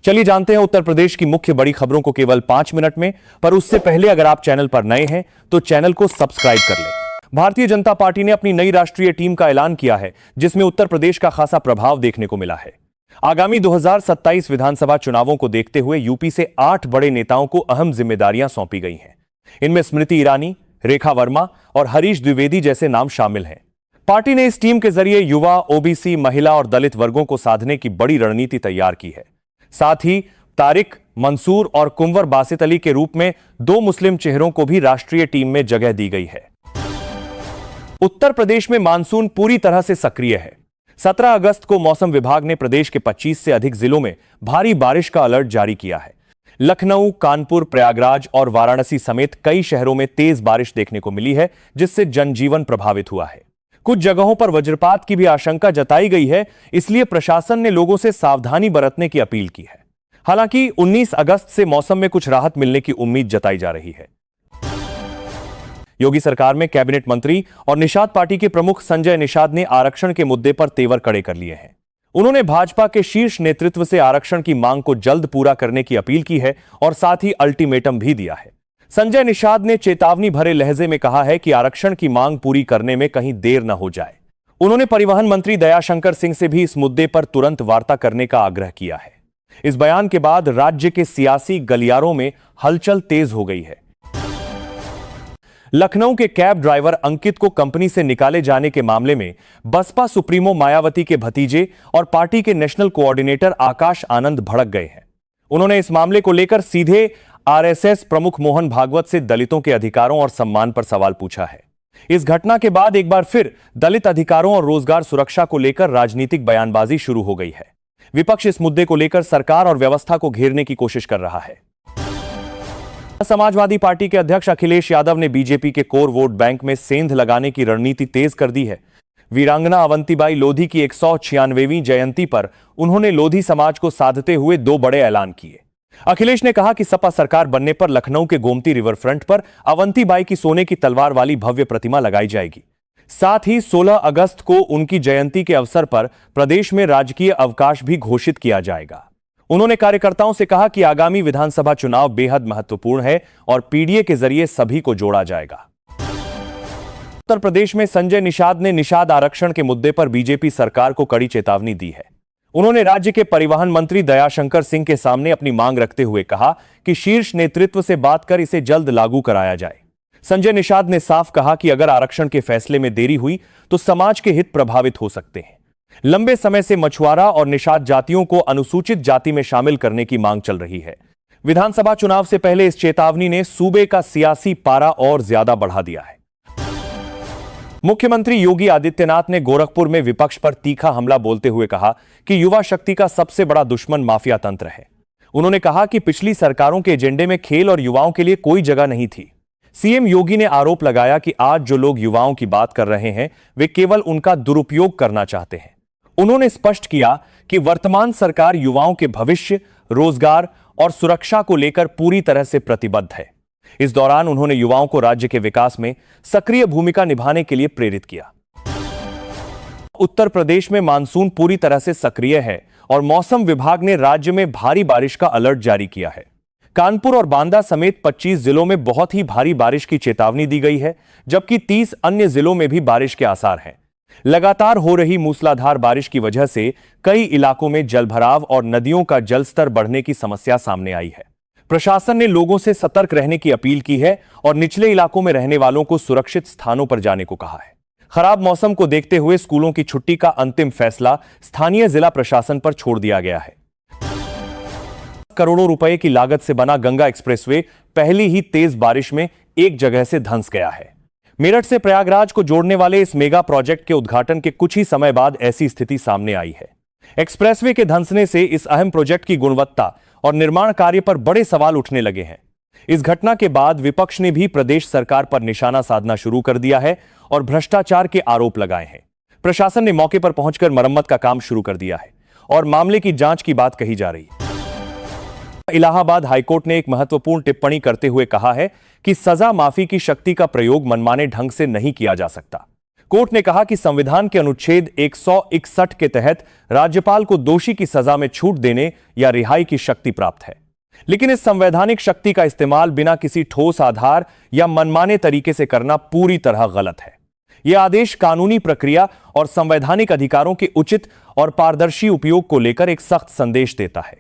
चलिए जानते हैं उत्तर प्रदेश की मुख्य बड़ी खबरों को केवल 5 मिनट में। पर उससे पहले अगर आप चैनल पर नए हैं तो चैनल को सब्सक्राइब कर लें। भारतीय जनता पार्टी ने अपनी नई राष्ट्रीय टीम का ऐलान किया है, जिसमें उत्तर प्रदेश का खासा प्रभाव देखने को मिला है। आगामी 2027 विधानसभा चुनावों को देखते हुए यूपी से 8 बड़े नेताओं को अहम जिम्मेदारियां सौंपी गई हैं। इनमें स्मृति ईरानी, रेखा वर्मा और हरीश द्विवेदी जैसे नाम शामिल हैं। पार्टी ने इस टीम के जरिए युवा, ओबीसी, महिला और दलित वर्गों को साधने की बड़ी रणनीति तैयार की है। साथ ही तारिक, मंसूर और कुंवर बासित अली के रूप में 2 मुस्लिम चेहरों को भी राष्ट्रीय टीम में जगह दी गई है। उत्तर प्रदेश में मानसून पूरी तरह से सक्रिय है। 17 अगस्त को मौसम विभाग ने प्रदेश के 25 से अधिक जिलों में भारी बारिश का अलर्ट जारी किया है। लखनऊ, कानपुर, प्रयागराज और वाराणसी समेत कई शहरों में तेज बारिश देखने को मिली है, जिससे जनजीवन प्रभावित हुआ है। कुछ जगहों पर वज्रपात की भी आशंका जताई गई है, इसलिए प्रशासन ने लोगों से सावधानी बरतने की अपील की है। हालांकि 19 अगस्त से मौसम में कुछ राहत मिलने की उम्मीद जताई जा रही है। योगी सरकार में कैबिनेट मंत्री और निषाद पार्टी के प्रमुख संजय निषाद ने आरक्षण के मुद्दे पर तेवर कड़े कर लिए हैं। उन्होंने भाजपा के शीर्ष नेतृत्व से आरक्षण की मांग को जल्द पूरा करने की अपील की है और साथ ही अल्टीमेटम भी दिया है। संजय निषाद ने चेतावनी भरे लहजे में कहा है कि आरक्षण की मांग पूरी करने में कहीं देर न हो जाए। उन्होंने परिवहन मंत्री दयाशंकर सिंह से भी इस मुद्दे पर तुरंत वार्ता करने का आग्रह किया है। इस बयान के बाद राज्य के सियासी गलियारों में हलचल तेज हो गई है। लखनऊ के कैब ड्राइवर अंकित को कंपनी से निकाले जाने के मामले में बसपा सुप्रीमो मायावती के भतीजे और पार्टी के नेशनल कोऑर्डिनेटर आकाश आनंद भड़क गए हैं। उन्होंने इस मामले को लेकर सीधे आरएसएस प्रमुख मोहन भागवत से दलितों के अधिकारों और सम्मान पर सवाल पूछा है। इस घटना के बाद एक बार फिर दलित अधिकारों और रोजगार सुरक्षा को लेकर राजनीतिक बयानबाजी शुरू हो गई है। विपक्ष इस मुद्दे को लेकर सरकार और व्यवस्था को घेरने की कोशिश कर रहा है। समाजवादी पार्टी के अध्यक्ष अखिलेश यादव ने बीजेपी के कोर वोट बैंक में सेंध लगाने की रणनीति तेज कर दी है। वीरांगना अवंतीबाई लोधी की 196वीं जयंती पर उन्होंने लोधी समाज को साधते हुए 2 बड़े ऐलान किए। अखिलेश ने कहा कि सपा सरकार बनने पर लखनऊ के गोमती रिवर फ्रंट पर अवंतीबाई की सोने की तलवार वाली भव्य प्रतिमा लगाई जाएगी। साथ ही 16 अगस्त को उनकी जयंती के अवसर पर प्रदेश में राजकीय अवकाश भी घोषित किया जाएगा। उन्होंने कार्यकर्ताओं से कहा कि आगामी विधानसभा चुनाव बेहद महत्वपूर्ण है और पीडीए के जरिए सभी को जोड़ा जाएगा। उत्तर प्रदेश में संजय निषाद ने निषाद आरक्षण के मुद्दे पर बीजेपी सरकार को कड़ी चेतावनी दी है। उन्होंने राज्य के परिवहन मंत्री दयाशंकर सिंह के सामने अपनी मांग रखते हुए कहा कि शीर्ष नेतृत्व से बात कर इसे जल्द लागू कराया जाए। संजय निषाद ने साफ कहा कि अगर आरक्षण के फैसले में देरी हुई तो समाज के हित प्रभावित हो सकते हैं। लंबे समय से मछुआरा और निषाद जातियों को अनुसूचित जाति में शामिल करने की मांग चल रही है। विधानसभा चुनाव से पहले इस चेतावनी ने सूबे का सियासी पारा और ज्यादा बढ़ा दिया है। मुख्यमंत्री योगी आदित्यनाथ ने गोरखपुर में विपक्ष पर तीखा हमला बोलते हुए कहा कि युवा शक्ति का सबसे बड़ा दुश्मन माफिया तंत्र है। उन्होंने कहा कि पिछली सरकारों के एजेंडे में खेल और युवाओं के लिए कोई जगह नहीं थी। सीएम योगी ने आरोप लगाया कि आज जो लोग युवाओं की बात कर रहे हैं वे केवल उनका दुरुपयोग करना चाहते हैं। उन्होंने स्पष्ट किया कि वर्तमान सरकार युवाओं के भविष्य, रोजगार और सुरक्षा को लेकर पूरी तरह से प्रतिबद्ध है। इस दौरान उन्होंने युवाओं को राज्य के विकास में सक्रिय भूमिका निभाने के लिए प्रेरित किया। उत्तर प्रदेश में मानसून पूरी तरह से सक्रिय है और मौसम विभाग ने राज्य में भारी बारिश का अलर्ट जारी किया है। कानपुर और बांदा समेत 25 जिलों में बहुत ही भारी बारिश की चेतावनी दी गई है, जबकि 30 अन्य जिलों में भी बारिश के आसार हैं। लगातार हो रही मूसलाधार बारिश की वजह से कई इलाकों में जलभराव और नदियों का जलस्तर बढ़ने की समस्या सामने आई है। प्रशासन ने लोगों से सतर्क रहने की अपील की है और निचले इलाकों में रहने वालों को सुरक्षित स्थानों पर जाने को कहा है। खराब मौसम को देखते हुए स्कूलों की छुट्टी का अंतिम फैसला स्थानीय जिला प्रशासन पर छोड़ दिया गया है। करोड़ों रुपए की लागत से बना गंगा एक्सप्रेसवे पहली ही तेज बारिश में एक जगह से धंस गया है। मेरठ से प्रयागराज को जोड़ने वाले इस मेगा प्रोजेक्ट के उद्घाटन के कुछ ही समय बाद ऐसी स्थिति सामने आई है। एक्सप्रेसवे के धंसने से इस अहम प्रोजेक्ट की गुणवत्ता और निर्माण कार्य पर बड़े सवाल उठने लगे हैं। इस घटना के बाद विपक्ष ने भी प्रदेश सरकार पर निशाना साधना शुरू कर दिया है और भ्रष्टाचार के आरोप लगाए हैं। प्रशासन ने मौके पर पहुंचकर मरम्मत का काम शुरू कर दिया है और मामले की जांच की बात कही जा रही है। इलाहाबाद हाईकोर्ट ने एक महत्वपूर्ण टिप्पणी करते हुए कहा है कि सजा माफी की शक्ति का प्रयोग मनमाने ढंग से नहीं किया जा सकता। कोर्ट ने कहा कि संविधान के अनुच्छेद 161 के तहत राज्यपाल को दोषी की सजा में छूट देने या रिहाई की शक्ति प्राप्त है, लेकिन इस संवैधानिक शक्ति का इस्तेमाल बिना किसी ठोस आधार या मनमाने तरीके से करना पूरी तरह गलत है। यह आदेश कानूनी प्रक्रिया और संवैधानिक अधिकारों के उचित और पारदर्शी उपयोग को लेकर एक सख्त संदेश देता है।